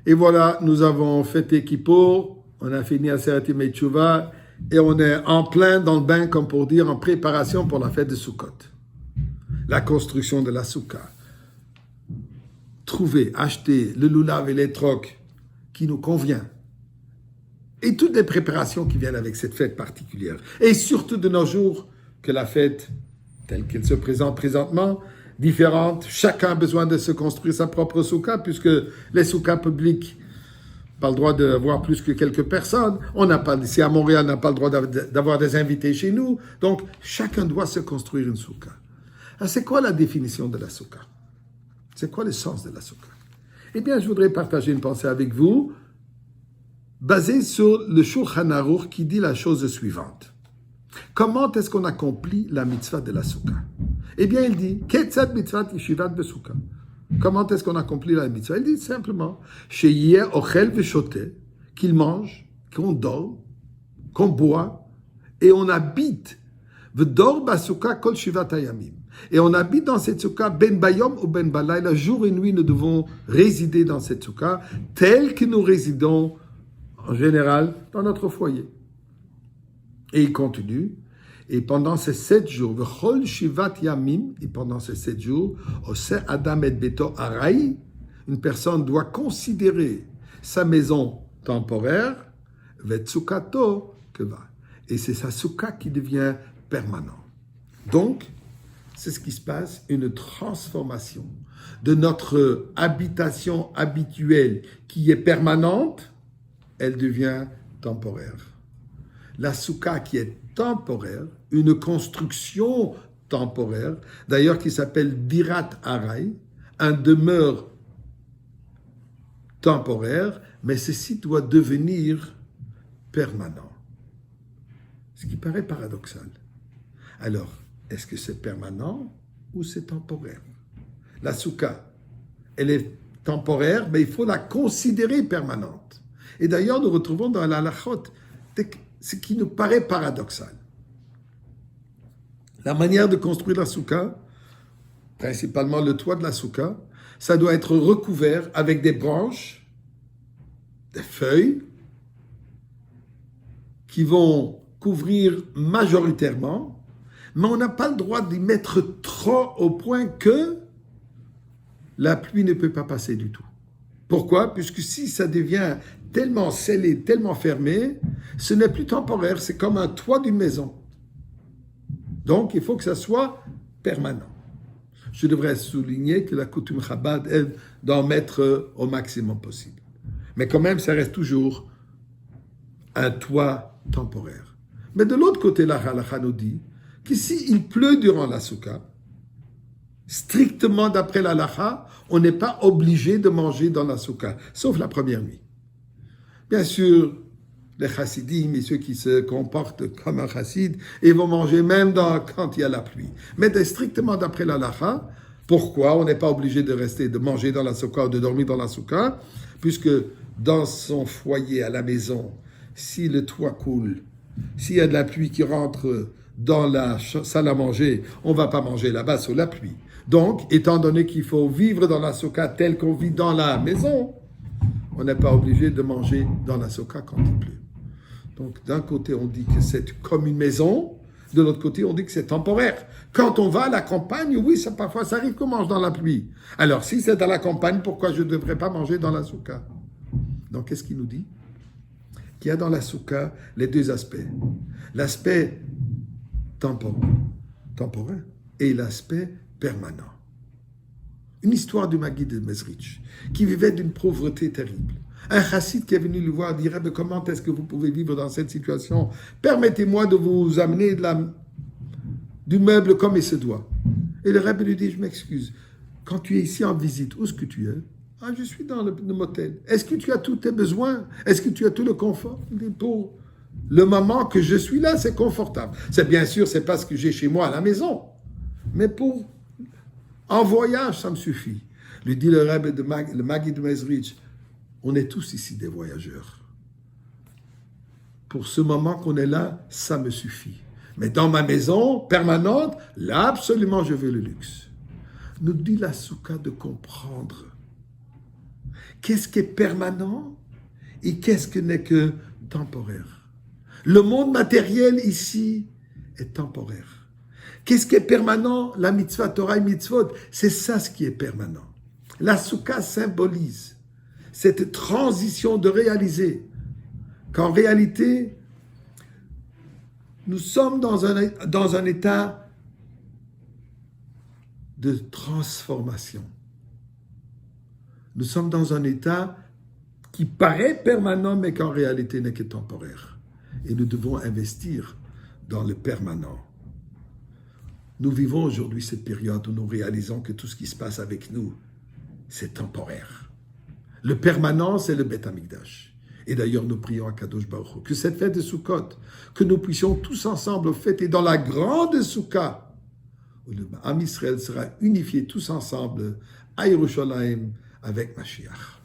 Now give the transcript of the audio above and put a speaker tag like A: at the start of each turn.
A: Et voilà, nous avons fêté Kippour, on a fini Aseret Yemei Teshuvah, et on est en plein dans le bain, comme pour dire, en préparation pour la fête de Sukkot. La construction de la Soukha. Trouver, acheter le lulav et les trocs qui nous convient. Et toutes les préparations qui viennent avec cette fête particulière. Et surtout de nos jours, que la fête, telle qu'elle se présente présentement, différente. Chacun a besoin de se construire sa propre soukha, puisque les soukhas publics n'ont pas le droit d'avoir plus que quelques personnes. On n'a pas, ici à Montréal, on n'a pas le droit d'avoir des invités chez nous. Donc, chacun doit se construire une soukha. Alors, c'est quoi la définition de la soukha? C'est quoi le sens de la soukha? Eh bien, je voudrais partager une pensée avec vous, basée sur le Shulchan Aruch qui dit la chose suivante. Comment est-ce qu'on accomplit la mitzvah de la soukha? Eh bien, il dit, Ketzat mitzvah yeshivat besouka. Comment est-ce qu'on accomplit la mitzvah? Il dit simplement, Sheyeh ochel veshote, qu'il mange, qu'on dort, qu'on boit, et on habite. V'dor basouka kol shivat hayamim. Et on habite dans cette soukha, ben bayom ou ben balayla, jour et nuit, nous devons résider dans cette soukha, tel que nous résidons, en général, dans notre foyer. Et il continue, et pendant ces 7 jours, v'chol shivat yamim, et pendant ces 7 jours, ose adam et beto arai, une personne doit considérer sa maison temporaire, v'tsukato keva. Et c'est sa soukha qui devient permanente. Donc, c'est ce qui se passe, une transformation de notre habitation habituelle qui est permanente, elle devient temporaire. La soukha qui est temporaire, une construction temporaire, d'ailleurs qui s'appelle Dirat Arai, un demeure temporaire, mais ceci doit devenir permanent. Ce qui paraît paradoxal. Alors, est-ce que c'est permanent ou c'est temporaire? La soukha, elle est temporaire, mais il faut la considérer permanente. Et d'ailleurs, nous retrouvons dans la halachot ce qui nous paraît paradoxal. La manière de construire la soukha, principalement le toit de la soukha, ça doit être recouvert avec des branches, des feuilles, qui vont couvrir majoritairement, mais on n'a pas le droit d'y mettre trop au point que la pluie ne peut pas passer du tout. Pourquoi? Puisque si ça devient tellement scellé, tellement fermé, ce n'est plus temporaire, c'est comme un toit d'une maison. Donc, il faut que ça soit permanent. Je devrais souligner que la coutume Chabad est d'en mettre au maximum possible. Mais quand même, ça reste toujours un toit temporaire. Mais de l'autre côté, la halakha nous dit qu'ici, il pleut durant la soukha, strictement d'après la halakha, on n'est pas obligé de manger dans la soukha, sauf la première nuit. Bien sûr, les chassidim et ceux qui se comportent comme un chassid, ils vont manger même quand il y a la pluie. Mais strictement d'après la halakha, pourquoi on n'est pas obligé de rester, de manger dans la soukha ou de dormir dans la soukha? Puisque dans son foyer à la maison, si le toit coule, s'il y a de la pluie qui rentre dans la salle à manger, on ne va pas manger là-bas sous la pluie. Donc, étant donné qu'il faut vivre dans la soukha telle qu'on vit dans la maison, on n'est pas obligé de manger dans la soukha quand il pleut. Donc, d'un côté, on dit que c'est comme une maison, de l'autre côté, on dit que c'est temporaire. Quand on va à la campagne, oui, parfois, ça arrive qu'on mange dans la pluie. Alors, si c'est dans la campagne, pourquoi je ne devrais pas manger dans la soukha? Donc, qu'est-ce qu'il nous dit? Qu'il y a dans la soukha les deux aspects. L'aspect temporaire et l'aspect permanent. Une histoire du Maguide de Mezrich, qui vivait d'une pauvreté terrible. Un chassid qui est venu lui voir dire « Comment est-ce que vous pouvez vivre dans cette situation? Permettez-moi de vous amener du meuble comme il se doit. » Et le Rebbe lui dit « Je m'excuse, quand tu es ici en visite, où est-ce que tu es? » « Ah, je suis dans le motel. Est-ce que tu as tous tes besoins? Est-ce que tu as tout le confort? » Il dit « Pour le moment que je suis là, c'est confortable. C'est bien sûr, c'est pas ce que j'ai chez moi à la maison. Mais en voyage, ça me suffit. » Lui dit le Rebbe, le Maguide de Mezrich, on est tous ici des voyageurs. Pour ce moment qu'on est là, ça me suffit. Mais dans ma maison permanente, là, absolument, je veux le luxe. Nous dit la soukha de comprendre Qu'est-ce qui est permanent et qu'est-ce qui n'est que temporaire? Le monde matériel ici est temporaire. Qu'est-ce qui est permanent? La mitzvah, Torah et mitzvot, c'est ça ce qui est permanent. La soukha symbolise cette transition de réaliser qu'en réalité, nous sommes dans un état de transformation. Nous sommes dans un état qui paraît permanent, mais qu'en réalité n'est que temporaire. Et nous devons investir dans le permanent. Nous vivons aujourd'hui cette période où nous réalisons que tout ce qui se passe avec nous, c'est temporaire. Le permanent, c'est le Beth Amikdash. Et d'ailleurs, nous prions à Kadosh Baruch Hu, que cette fête de Sukkot, que nous puissions tous ensemble fêter dans la grande Soukha, où le Am Israël sera unifié tous ensemble à Yerushalayim avec Mashiach.